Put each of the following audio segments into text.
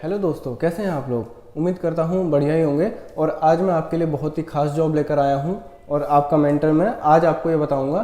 Hello दोस्तों, कैसे हैं आप लोग। उम्मीद करता हूँ बढ़िया ही होंगे। और आज मैं आपके लिए बहुत ही खास जॉब लेकर आया हूँ और आपका मेंटर मैं आज आपको ये बताऊँगा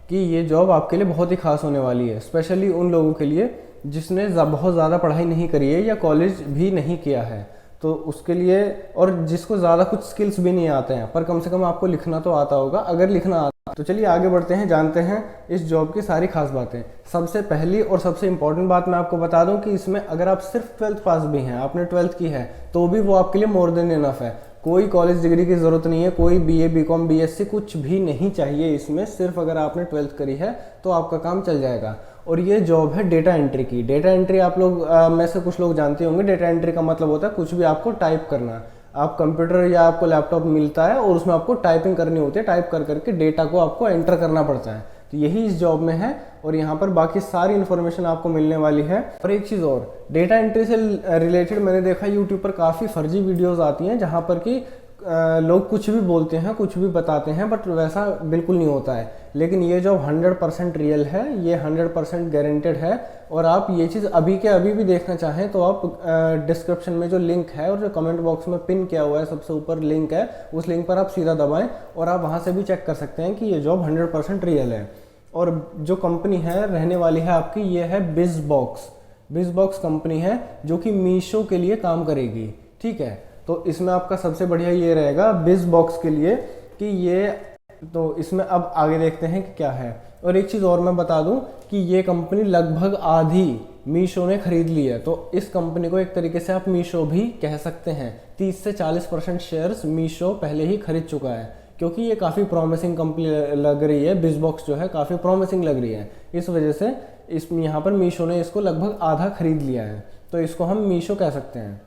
कि ये जॉब आपके लिए बहुत ही खास होने वाली है, स्पेशली उन लोगों के लिए जिसने बहुत ज़्यादा पढ़ाई नहीं करी है या कॉलेज भी नहीं किया है, तो उसके लिए, और जिसको ज़्यादा कुछ स्किल्स भी नहीं आते हैं, पर कम से कम आपको लिखना तो आता होगा। अगर लिखना आता तो चलिए आगे बढ़ते हैं, जानते हैं इस जॉब की सारी खास बातें। सबसे पहली और सबसे इंपॉर्टेंट बात मैं आपको बता दूं कि इसमें अगर आप सिर्फ 12th पास भी हैं, आपने 12th की है, तो भी वो आपके लिए मोर देन इनफ है। कोई कॉलेज डिग्री की ज़रूरत नहीं है, कोई बीए बीकॉम बीएससी कुछ भी नहीं चाहिए इसमें। सिर्फ अगर आपने 12th करी है तो आपका काम चल जाएगा। और ये जॉब है डेटा एंट्री की। डेटा एंट्री आप लोग में से कुछ लोग जानते होंगे। डेटा एंट्री का मतलब होता है कुछ भी आपको टाइप करना। आप कंप्यूटर या आपको लैपटॉप मिलता है और उसमें आपको टाइपिंग करनी होती है, टाइप कर करके डेटा को आपको एंटर करना पड़ता है। तो यही इस जॉब में है और यहाँ पर बाकी सारी इन्फॉर्मेशन आपको मिलने वाली है। और एक चीज़ और, डेटा एंट्री से रिलेटेड मैंने देखा यूट्यूब पर काफ़ी फर्जी वीडियोज़ आती हैं जहाँ पर कि लोग कुछ भी बोलते हैं, कुछ भी बताते हैं, बट वैसा बिल्कुल नहीं होता है। लेकिन ये जॉब 100% रियल है, ये 100% गारंटेड है। और आप ये चीज़ अभी के अभी भी देखना चाहें तो आप डिस्क्रिप्शन में जो लिंक है और जो कमेंट बॉक्स में पिन किया हुआ है सबसे ऊपर लिंक है, उस लिंक पर आप सीधा दबाएं और आप वहाँ से भी चेक कर सकते हैं कि ये जॉब 100% रियल है। और जो कंपनी है रहने वाली है आपकी, ये है बिजबॉक्स कंपनी है जो कि मीशो के लिए काम करेगी। ठीक है, तो इसमें आपका सबसे बढ़िया ये रहेगा बिजबॉक्स के लिए कि ये, तो इसमें अब आगे देखते हैं कि क्या है। और एक चीज़ और मैं बता दूं कि ये कंपनी लगभग आधी मीशो ने खरीद ली है। तो इस कंपनी को एक तरीके से आप मीशो भी कह सकते हैं। 30 से 40% शेयर्स मीशो पहले ही खरीद चुका है, क्योंकि ये काफ़ी प्रॉमिसिंग कंपनी लग रही है। बिजबॉक्स जो है काफ़ी प्रॉमिसिंग लग रही है, इस वजह से यहाँ पर मीशो ने इसको लगभग आधा खरीद लिया है, तो इसको हम मीशो कह सकते हैं।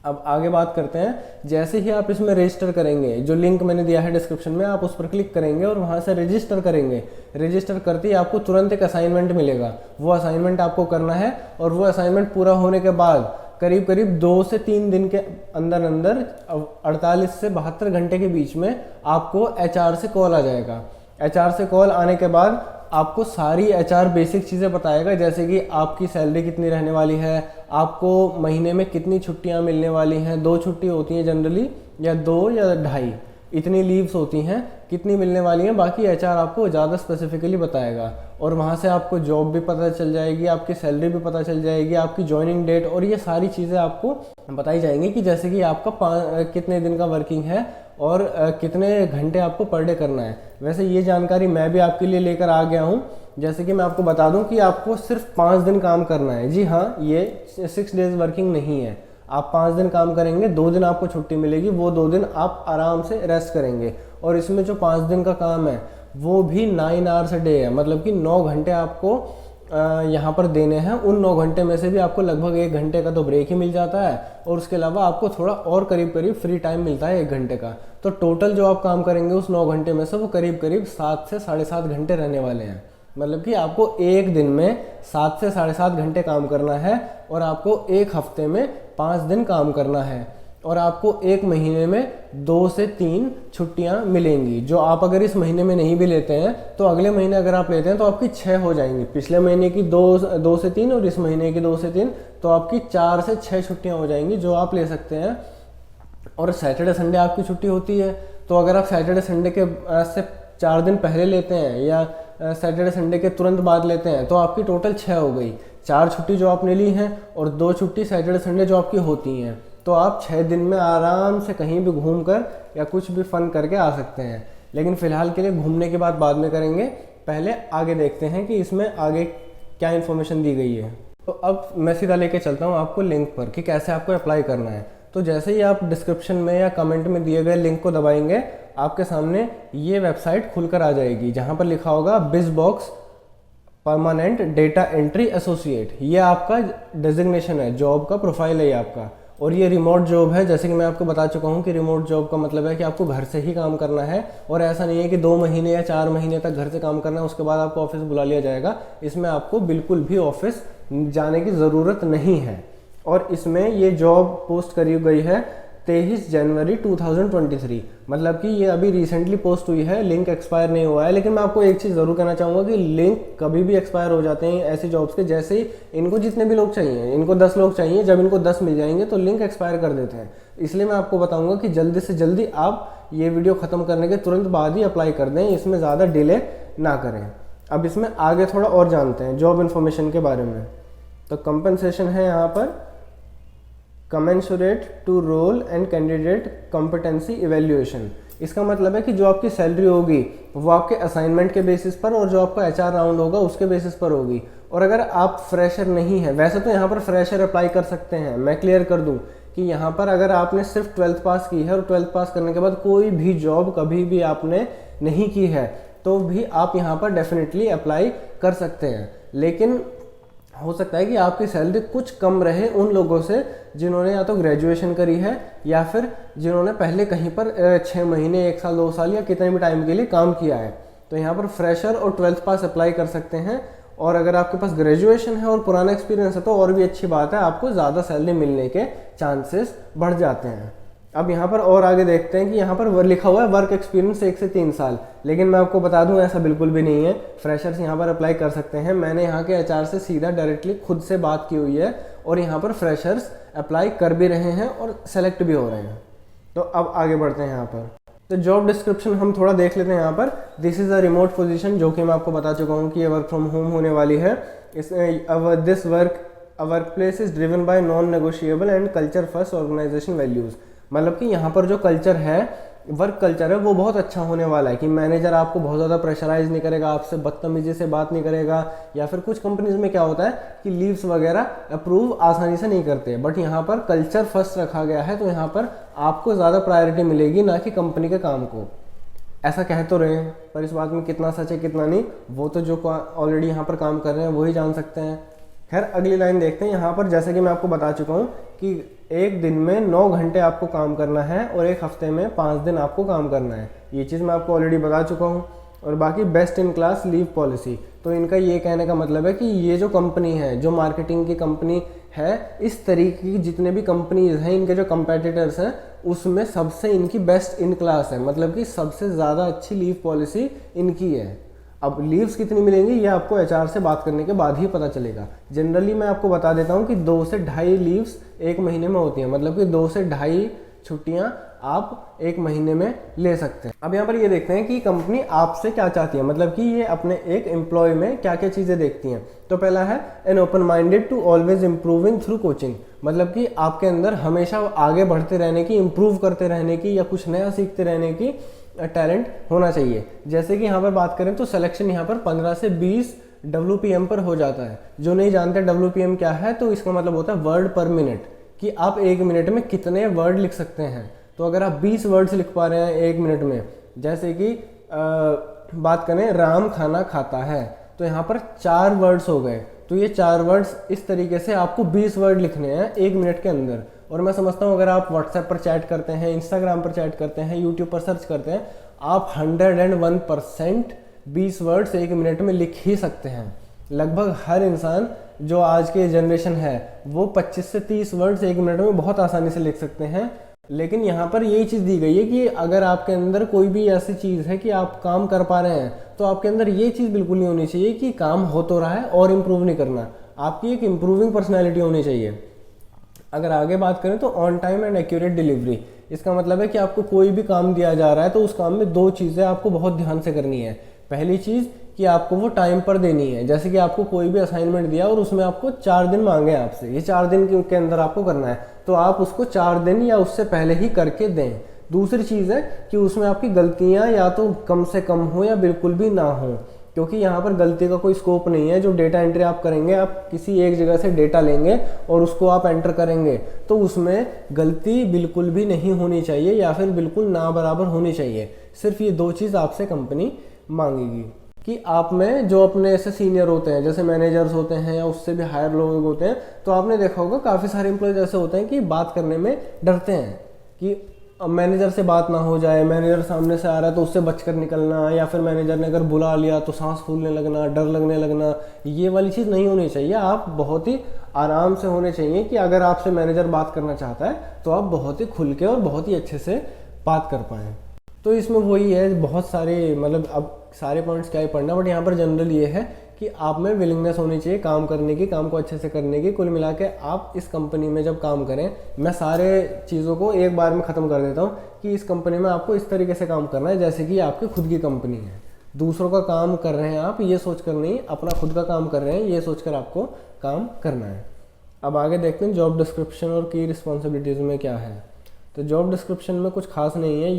अब आगे बात करते हैं। जैसे ही आप इसमें रजिस्टर करेंगे, जो लिंक मैंने दिया है डिस्क्रिप्शन में, आप उस पर क्लिक करेंगे और वहाँ से रजिस्टर करेंगे। रजिस्टर करते ही आपको तुरंत एक असाइनमेंट मिलेगा। वो असाइनमेंट आपको करना है और वो असाइनमेंट पूरा होने के बाद करीब करीब 2 से 3 दिन के अंदर 48 से 72 घंटे के बीच में आपको एचआर से कॉल आ जाएगा। एचआर से कॉल आने के बाद आपको सारी एचआर बेसिक चीज़ें बताएगा, जैसे कि आपकी सैलरी कितनी रहने वाली है, आपको महीने में कितनी छुट्टियां मिलने वाली हैं। 2 छुट्टी होती हैं जनरली, या 2 या 2.5 इतनी लीव्स होती हैं, कितनी मिलने वाली हैं, बाकी एचआर आपको ज़्यादा स्पेसिफिकली बताएगा। और वहाँ से आपको जॉब भी पता चल जाएगी, आपकी सैलरी भी पता चल जाएगी, आपकी ज्वाइनिंग डेट, और ये सारी चीज़ें आपको बताई जाएंगी कि जैसे कि आपका कितने दिन का वर्किंग है और कितने घंटे आपको पर डे करना है। वैसे ये जानकारी मैं भी आपके लिए लेकर आ गया हूँ। जैसे कि मैं आपको बता दूं कि आपको सिर्फ 5 दिन काम करना है। जी हाँ, ये 6 डेज वर्किंग नहीं है। आप 5 दिन काम करेंगे, 2 दिन आपको छुट्टी मिलेगी, वो 2 दिन आप आराम से रेस्ट करेंगे। और इसमें जो 5 दिन का काम है वो भी 9 आवर्स अ डे है, मतलब कि 9 घंटे आपको यहाँ पर देने हैं। उन 9 घंटे में से भी आपको लगभग 1 घंटे का तो ब्रेक ही मिल जाता है, और उसके अलावा आपको थोड़ा और करीब करीब फ्री टाइम मिलता है 1 घंटे का। तो टोटल जो आप काम करेंगे उस 9 घंटे में से वो करीब करीब 7 से 7.5 घंटे रहने वाले हैं। मतलब कि आपको एक दिन में 7 से 7.5 घंटे काम करना है और आपको एक हफ्ते में 5 दिन काम करना है। और आपको एक महीने में 2 से 3 छुट्टियां मिलेंगी, जो आप अगर इस महीने में नहीं भी लेते हैं तो अगले महीने अगर आप लेते हैं तो आपकी 6 हो जाएंगी। पिछले महीने की 2 से 3 और इस महीने की 2 से 3, तो आपकी 4 से 6 छुट्टियां हो जाएंगी जो आप ले सकते हैं। और सैटरडे संडे आपकी छुट्टी होती है, तो अगर आप सैटरडे संडे के से 4 दिन पहले लेते हैं या सैटरडे संडे के तुरंत बाद लेते हैं तो आपकी टोटल 6 हो गई। 4 छुट्टी जो आपने ली हैं और 2 छुट्टी सैटरडे संडे जो आपकी होती हैं, तो आप 6 दिन में आराम से कहीं भी घूम कर या कुछ भी फन करके आ सकते हैं। लेकिन फिलहाल के लिए घूमने की बात बाद में करेंगे, पहले आगे देखते हैं कि इसमें आगे क्या इन्फॉर्मेशन दी गई है। तो अब मैं सीधा लेके चलता हूँ आपको लिंक पर कि कैसे आपको अप्लाई करना है। तो जैसे ही आप डिस्क्रिप्शन में या कमेंट में दिए गए लिंक को दबाएंगे, आपके सामने ये वेबसाइट खुलकर आ जाएगी जहाँ पर लिखा होगा बिजबॉक्स परमानेंट डेटा एंट्री एसोसिएट। ये आपका डेजिग्नेशन है, जॉब का प्रोफाइल है ये आपका। और ये रिमोट जॉब है, जैसे कि मैं आपको बता चुका हूँ कि रिमोट जॉब का मतलब है कि आपको घर से ही काम करना है। और ऐसा नहीं है कि 2 महीने या 4 महीने तक घर से काम करना है, उसके बाद आपको ऑफिस बुला लिया जाएगा। इसमें आपको बिल्कुल भी ऑफिस जाने की ज़रूरत नहीं है। और इसमें ये जॉब पोस्ट करी गई है 23 जनवरी 2023। मतलब कि ये अभी रिसेंटली पोस्ट हुई है, लिंक एक्सपायर नहीं हुआ है। लेकिन मैं आपको एक चीज़ ज़रूर कहना चाहूँगा कि लिंक कभी भी एक्सपायर हो जाते हैं ऐसी जॉब्स के। जैसे ही इनको जितने भी लोग चाहिए, इनको 10 लोग चाहिए, जब इनको 10 मिल जाएंगे तो लिंक एक्सपायर कर देते हैं। इसलिए मैं आपको बताऊँगा कि जल्दी से जल्दी आप ये वीडियो ख़त्म करने के तुरंत बाद ही अप्लाई कर दें, इसमें ज़्यादा डिले ना करें। अब इसमें आगे थोड़ा और जानते हैं जॉब इन्फॉर्मेशन के बारे में। तो कंपनसेशन है यहाँ पर commensurate to role and candidate competency evaluation. इसका मतलब है कि जो आपकी सैलरी होगी वो आपके असाइनमेंट के बेसिस पर और जो आपका HR राउंड होगा उसके बेसिस पर होगी। और अगर आप फ्रेशर नहीं है, वैसे तो यहाँ पर फ्रेशर अप्लाई कर सकते हैं, मैं क्लियर कर दूँ कि यहाँ पर अगर आपने सिर्फ 12th पास की है और 12th पास करने के बाद कोई भी जॉब कभी भी आपने नहीं की है तो भी आप यहाँ पर डेफिनेटली अप्लाई कर सकते हैं। लेकिन हो सकता है कि आपकी सैलरी कुछ कम रहे उन लोगों से जिन्होंने या तो ग्रेजुएशन करी है या फिर जिन्होंने पहले कहीं पर 6 महीने, 1 साल, 2 साल या कितने भी टाइम के लिए काम किया है। तो यहाँ पर फ्रेशर और 12th पास अप्लाई कर सकते हैं। और अगर आपके पास ग्रेजुएशन है और पुराना एक्सपीरियंस है तो और भी अच्छी बात है, आपको ज़्यादा सैलरी मिलने के चांसेस बढ़ जाते हैं। अब यहाँ पर और आगे देखते हैं कि यहाँ पर लिखा हुआ है वर्क एक्सपीरियंस 1 से 3 साल, लेकिन मैं आपको बता दूं ऐसा बिल्कुल भी नहीं है। फ्रेशर्स यहाँ पर अप्लाई कर सकते हैं। मैंने यहाँ के HR से सीधा डायरेक्टली खुद से बात की हुई है और यहाँ पर फ्रेशर्स अप्लाई कर भी रहे हैं और सेलेक्ट भी हो रहे हैं। तो अब आगे बढ़ते हैं यहाँ पर। तो जॉब डिस्क्रिप्शन हम थोड़ा देख लेते हैं यहाँ पर। This is a remote position, जो कि मैं आपको बता चुका हूँ कि ये वर्क फ्रॉम होम होने वाली है। This work place is driven by non negotiable and culture first organisation values. मतलब कि यहाँ पर जो कल्चर है, वर्क कल्चर है, वो बहुत अच्छा होने वाला है कि मैनेजर आपको बहुत ज़्यादा प्रेशराइज नहीं करेगा, आपसे बदतमीजी से बात नहीं करेगा। या फिर कुछ कंपनीज में क्या होता है कि लीव्स वगैरह अप्रूव आसानी से नहीं करते, बट यहाँ पर कल्चर फर्स्ट रखा गया है। तो यहाँ पर आपको ज़्यादा प्रायोरिटी मिलेगी, ना कि कंपनी के काम को। ऐसा कह तो रहे हैं, पर इस बात में कितना सच है कितना नहीं वो तो जो ऑलरेडी यहाँ पर काम कर रहे हैं वही जान सकते हैं। खैर अगली लाइन देखते हैं। यहाँ पर जैसे कि मैं आपको बता चुका हूँ कि एक दिन में 9 घंटे आपको काम करना है और एक हफ्ते में 5 दिन आपको काम करना है। ये चीज़ मैं आपको ऑलरेडी बता चुका हूँ। और बाकी best in class leave policy, तो इनका ये कहने का मतलब है कि ये जो कंपनी है, जो मार्केटिंग की कंपनी है, इस तरीके की जितने भी कंपनीज हैं, इनके जो कंपेटिटर्स हैं, उसमें सबसे इनकी बेस्ट इन क्लास है। मतलब कि सबसे ज़्यादा अच्छी लीव पॉलिसी इनकी है। अब लीव्स कितनी मिलेंगी ये आपको HR से बात करने के बाद ही पता चलेगा। जनरली मैं आपको बता देता हूँ कि 2 से ढाई लीव्स एक महीने में होती हैं। मतलब कि 2 से ढाई छुट्टियाँ आप एक महीने में ले सकते हैं। अब यहाँ पर ये देखते हैं कि कंपनी आपसे क्या चाहती है, मतलब कि ये अपने एक एम्प्लॉय में क्या क्या चीज़ें देखती हैं। तो पहला है an open minded to always improving through coaching. मतलब कि आपके अंदर हमेशा आगे बढ़ते रहने की, इम्प्रूव करते रहने की या कुछ नया सीखते रहने की टैलेंट होना चाहिए। जैसे कि यहाँ पर बात करें तो सिलेक्शन यहाँ पर 15 से 20 WPM पर हो जाता है। जो नहीं जानते WPM क्या है, तो इसका मतलब होता है वर्ड पर मिनट, कि आप 1 मिनट में कितने वर्ड लिख सकते हैं। तो अगर आप 20 वर्ड्स लिख पा रहे हैं 1 मिनट में, जैसे कि बात करें राम खाना खाता है, तो यहाँ पर 4 वर्ड्स हो गए। तो ये 4 वर्ड्स इस तरीके से आपको 20 वर्ड लिखने हैं 1 मिनट के अंदर। और मैं समझता हूँ अगर आप WhatsApp पर चैट करते हैं, Instagram पर चैट करते हैं, YouTube पर सर्च करते हैं, आप 101% 20 वर्ड्स 1 मिनट में लिख ही सकते हैं। लगभग हर इंसान जो आज के जनरेशन है वो 25 से 30 वर्ड्स 1 मिनट में बहुत आसानी से लिख सकते हैं। लेकिन यहाँ पर यही चीज़ दी गई है कि अगर आपके अंदर कोई भी ऐसी चीज़ है कि आप काम कर पा रहे हैं, तो आपके अंदर ये चीज़ बिल्कुल नहीं होनी चाहिए कि काम हो तो रहा है और इम्प्रूव नहीं करना। आपकी एक इम्प्रूविंग पर्सनैलिटी होनी चाहिए। अगर आगे बात करें तो on time and accurate delivery. इसका मतलब है कि आपको कोई भी काम दिया जा रहा है तो उस काम में 2 चीज़ें आपको बहुत ध्यान से करनी है। पहली चीज़ कि आपको वो टाइम पर देनी है। जैसे कि आपको कोई भी असाइनमेंट दिया और उसमें आपको 4 दिन मांगे आपसे, ये 4 दिन के अंदर आपको करना है, तो आप उसको 4 दिन या उससे पहले ही करके दें। दूसरी चीज़ है कि उसमें आपकी गलतियाँ या तो कम से कम हो या बिल्कुल भी ना हो, क्योंकि यहाँ पर गलती का कोई स्कोप नहीं है। जो डेटा एंट्री आप करेंगे, आप किसी एक जगह से डेटा लेंगे और उसको आप एंटर करेंगे, तो उसमें गलती बिल्कुल भी नहीं होनी चाहिए या फिर बिल्कुल ना बराबर होनी चाहिए। सिर्फ ये 2 चीज़ आपसे कंपनी मांगेगी कि आप में जो अपने ऐसे सीनियर होते हैं, जैसे मैनेजर्स होते हैं या उससे भी हायर लोग होते हैं, तो आपने देखा होगा काफ़ी सारे एम्प्लॉयज ऐसे होते हैं कि बात करने में डरते हैं कि मैनेजर से बात ना हो जाए, मैनेजर सामने से आ रहा है तो उससे बचकर निकलना, या फिर मैनेजर ने अगर बुला लिया तो सांस फूलने लगना, डर लगने लगना। ये वाली चीज़ नहीं होनी चाहिए। आप बहुत ही आराम से होने चाहिए कि अगर आपसे मैनेजर बात करना चाहता है तो आप बहुत ही खुल के और बहुत ही अच्छे से बात कर पाएँ। तो इसमें वही है, बहुत सारे मतलब अब सारे पॉइंट्स क्या ही पढ़ना, बट यहाँ पर जनरल ये है कि आप में विलिंगनेस होनी चाहिए काम करने की, काम को अच्छे से करने की। कुल मिला के आप इस कंपनी में जब काम करें, मैं सारे चीज़ों को एक बार में ख़त्म कर देता हूँ कि इस कंपनी में आपको इस तरीके से काम करना है जैसे कि आपकी खुद की कंपनी है। दूसरों का काम कर रहे हैं आप, ये सोच कर नहीं, अपना खुद का काम कर रहे हैं ये सोच कर आपको काम करना है। अब आगे देखते हैं जॉब डिस्क्रिप्शन और की रिस्पॉन्सिबिलिटीज़ में क्या है। तो जॉब डिस्क्रिप्शन में कुछ खास नहीं है,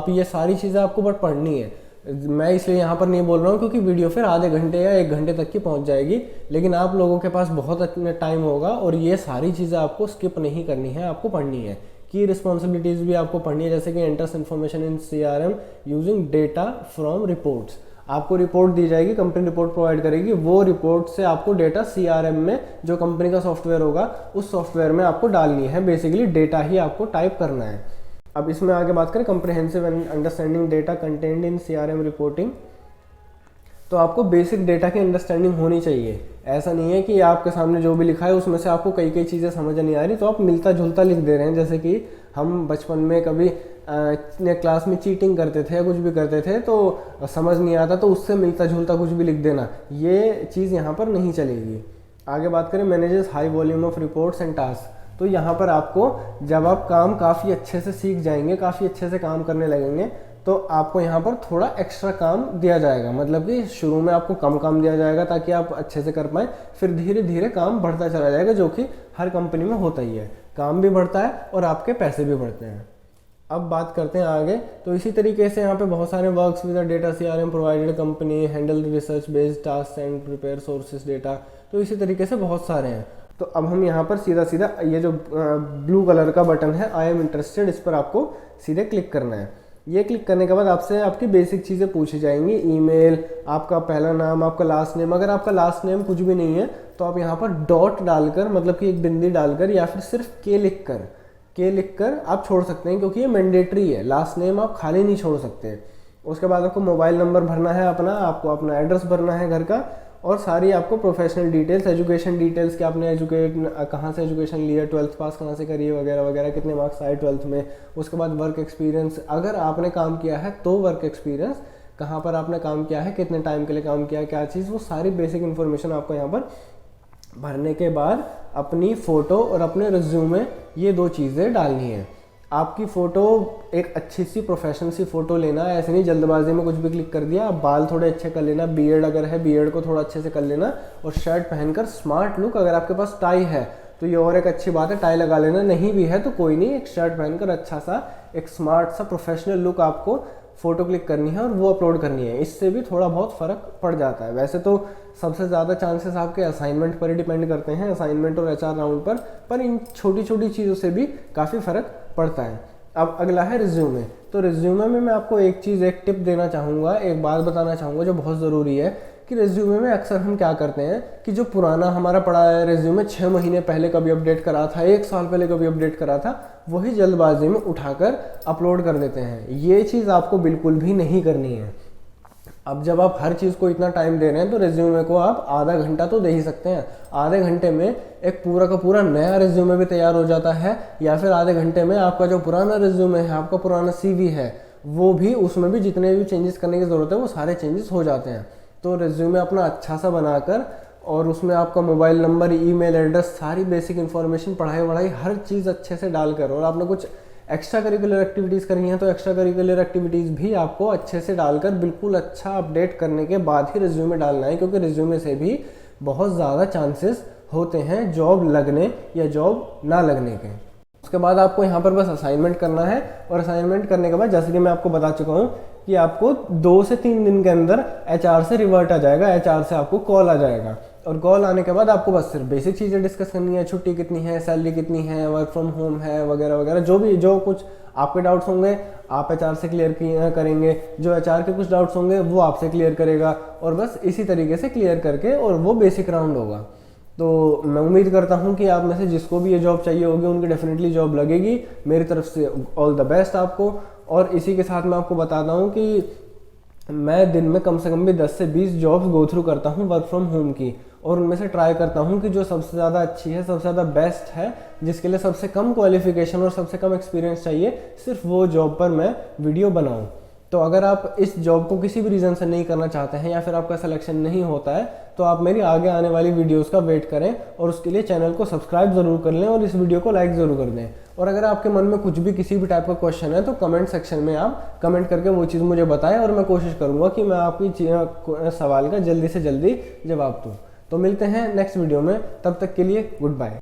ये सारी चीज़ें आपको बट पढ़नी है। मैं इसलिए यहाँ पर नहीं बोल रहा हूँ क्योंकि वीडियो फिर आधे घंटे या 1 घंटे तक की पहुँच जाएगी, लेकिन आप लोगों के पास बहुत अच्छा टाइम होगा और ये सारी चीज़ें आपको स्किप नहीं करनी है, आपको पढ़नी है। की रिस्पॉन्सिबिलिटीज़ भी आपको पढ़नी है, जैसे कि enters information in CRM using data from reports. आपको रिपोर्ट दी जाएगी, कंपनी रिपोर्ट प्रोवाइड करेगी, वो रिपोर्ट से आपको डेटा CRM में जो कंपनी का सॉफ्टवेयर होगा उस सॉफ्टवेयर में आपको डालनी है। बेसिकली डेटा ही आपको टाइप करना है। अब इसमें आगे बात करें comprehensive and understanding data content in CRM reporting. तो आपको बेसिक डेटा की अंडरस्टैंडिंग होनी चाहिए। ऐसा नहीं है कि आपके सामने जो भी लिखा है उसमें से आपको कई चीज़ें समझ नहीं आ रही तो आप मिलता जुलता लिख दे रहे हैं। जैसे कि हम बचपन में कभी क्लास में चीटिंग करते थे या कुछ भी करते थे तो समझ नहीं आता तो उससे मिलता जुलता कुछ भी लिख देना, ये चीज़ यहाँ पर नहीं चलेगी। आगे बात करें manages high volume of reports and task. तो यहाँ पर आपको जब आप काम काफ़ी अच्छे से सीख जाएंगे, काफ़ी अच्छे से काम करने लगेंगे, तो आपको यहाँ पर थोड़ा एक्स्ट्रा काम दिया जाएगा। मतलब कि शुरू में आपको कम काम दिया जाएगा ताकि आप अच्छे से कर पाएँ, फिर धीरे धीरे काम बढ़ता चला जाएगा, जो कि हर कंपनी में होता ही है। काम भी बढ़ता है और आपके पैसे भी बढ़ते हैं। अब बात करते हैं आगे। तो इसी तरीके से यहाँ पे बहुत सारे works with data CRM provided company handle research based task and prepare sources data. तो इसी तरीके से बहुत सारे हैं। तो अब हम यहाँ पर सीधा सीधा ये जो ब्लू कलर का बटन है आई एम इंटरेस्टेड, इस पर आपको सीधे क्लिक करना है। ये क्लिक करने के बाद आपसे आपकी बेसिक चीज़ें पूछी जाएंगी, ईमेल, आपका पहला नाम, आपका लास्ट नेम। अगर आपका लास्ट नेम कुछ भी नहीं है तो आप यहाँ पर डॉट डालकर, मतलब कि एक बिंदी डालकर या फिर सिर्फ के लिख कर आप छोड़ सकते हैं, क्योंकि ये मैंडेटरी है। लास्ट नेम आप खाली नहीं छोड़ सकते। उसके बाद आपको मोबाइल नंबर भरना है अपना, आपको अपना एड्रेस भरना है घर का, और सारी आपको प्रोफेशनल डिटेल्स, एजुकेशन डिटेल्स कि आपने कहाँ से एजुकेशन लिया, 12th पास कहाँ से करी है वगैरह वगैरह, कितने मार्क्स आए 12th में। उसके बाद वर्क एक्सपीरियंस, अगर आपने काम किया है तो वर्क एक्सपीरियंस, कहाँ पर आपने काम किया है, कितने टाइम के लिए काम किया है, क्या चीज़, वो सारी बेसिक इन्फॉर्मेशन आपको यहाँ पर भरने के बाद अपनी फ़ोटो और अपने रिज्यूमे, ये 2 चीज़ें डालनी है। आपकी फ़ोटो एक अच्छी सी प्रोफेशनल सी फ़ोटो लेना, ऐसे नहीं जल्दबाजी में कुछ भी क्लिक कर दिया। आप बाल थोड़े अच्छे कर लेना, बियर्ड अगर है बियर्ड को थोड़ा अच्छे से कर लेना, और शर्ट पहनकर स्मार्ट लुक, अगर आपके पास टाई है तो ये और एक अच्छी बात है, टाई लगा लेना। नहीं भी है तो कोई नहीं, एक शर्ट पहनकर अच्छा सा एक स्मार्ट सा प्रोफेशनल लुक आपको फ़ोटो क्लिक करनी है और वो अपलोड करनी है। इससे भी थोड़ा बहुत फ़र्क पड़ जाता है। वैसे तो सबसे ज़्यादा चांसेस आपके असाइनमेंट पर ही डिपेंड करते हैं, असाइनमेंट और HR राउंड पर इन छोटी छोटी चीज़ों से भी काफ़ी फ़र्क पड़ता है। अब अगला है रिज्यूमे। तो रिज्यूमे में मैं आपको एक टिप देना चाहूँगा, एक बात बताना चाहूँगा जो बहुत ज़रूरी है कि रिज्यूमे में अक्सर हम क्या करते हैं कि जो पुराना हमारा पड़ा है रिज्यूमे, 6 महीने पहले कभी अपडेट करा था, 1 साल पहले कभी अपडेट करा था, वही जल्दबाजी में उठाकर अपलोड कर देते हैं। ये चीज़ आपको बिल्कुल भी नहीं करनी है। अब जब आप हर चीज़ को इतना टाइम दे रहे हैं तो रिज्यूमे को आप आधा घंटा तो दे ही सकते हैं। आधे घंटे में एक पूरा का पूरा नया रिज्यूमे भी तैयार हो जाता है, या फिर आधे घंटे में आपका जो पुराना रिज्यूमे है, आपका पुराना CV है, वो भी, उसमें भी जितने भी चेंजेस करने की ज़रूरत है वो सारे चेंजेस हो जाते हैं। तो रिज्यूमे अपना अच्छा सा बनाकर और उसमें आपका मोबाइल नंबर, ईमेल एड्रेस, सारी बेसिक इन्फॉर्मेशन, पढ़ाई वढ़ाई हर चीज़ अच्छे से डालकर, और आपने कुछ एक्स्ट्रा करिकुलर एक्टिविटीज़ करनी है तो एक्स्ट्रा करिकुलर एक्टिविटीज़ भी आपको अच्छे से डालकर बिल्कुल अच्छा अपडेट करने के बाद ही रिज्यूमे डालना है, क्योंकि रिज्यूमे से भी बहुत ज़्यादा चांसेस होते हैं जॉब लगने या जॉब ना लगने के। उसके बाद आपको यहाँ पर बस असाइनमेंट करना है, और असाइनमेंट करने के बाद जैसे कि मैं आपको बता चुका हूँ कि आपको 2 से 3 दिन के अंदर HR से रिवर्ट आ जाएगा, HR से आपको कॉल आ जाएगा, और कॉल आने के बाद आपको बस सिर्फ बेसिक चीज़ें डिस्कस करनी है, छुट्टी कितनी है, सैलरी कितनी है, वर्क फ्रॉम होम है वगैरह वगैरह, जो कुछ आपके डाउट्स होंगे आप HR से क्लियर करेंगे, जो HR के कुछ डाउट्स होंगे वो आपसे क्लियर करेगा, और बस इसी तरीके से क्लियर करके, और वो बेसिक राउंड होगा। तो मैं उम्मीद करता हूँ कि आप में से जिसको भी ये जॉब चाहिए होगी उनकी डेफिनेटली जॉब लगेगी। मेरी तरफ से ऑल द बेस्ट आपको। और इसी के साथ मैं आपको बताता हूँ कि मैं दिन में कम से कम भी 10 से 20 जॉब्स गो थ्रू करता हूँ वर्क फ्रॉम होम की, और उनमें से ट्राई करता हूँ कि जो सबसे ज़्यादा अच्छी है, सबसे ज़्यादा बेस्ट है, जिसके लिए सबसे कम क्वालिफिकेशन और सबसे कम एक्सपीरियंस चाहिए, सिर्फ वो जॉब पर मैं वीडियो बनाऊँ। तो अगर आप इस जॉब को किसी भी रीज़न से नहीं करना चाहते हैं या फिर आपका सिलेक्शन नहीं होता है, तो आप मेरी आगे आने वाली वीडियोस का वेट करें और उसके लिए चैनल को सब्सक्राइब ज़रूर कर लें और इस वीडियो को लाइक ज़रूर कर दें। और अगर आपके मन में कुछ भी किसी भी टाइप का क्वेश्चन है तो कमेंट सेक्शन में आप कमेंट करके वो चीज़ मुझे बताएं और मैं कोशिश करूँगा कि मैं आपकी सवाल का जल्दी से जल्दी जवाब दूँ। तो मिलते हैं नेक्स्ट वीडियो में, तब तक के लिए गुड बाय।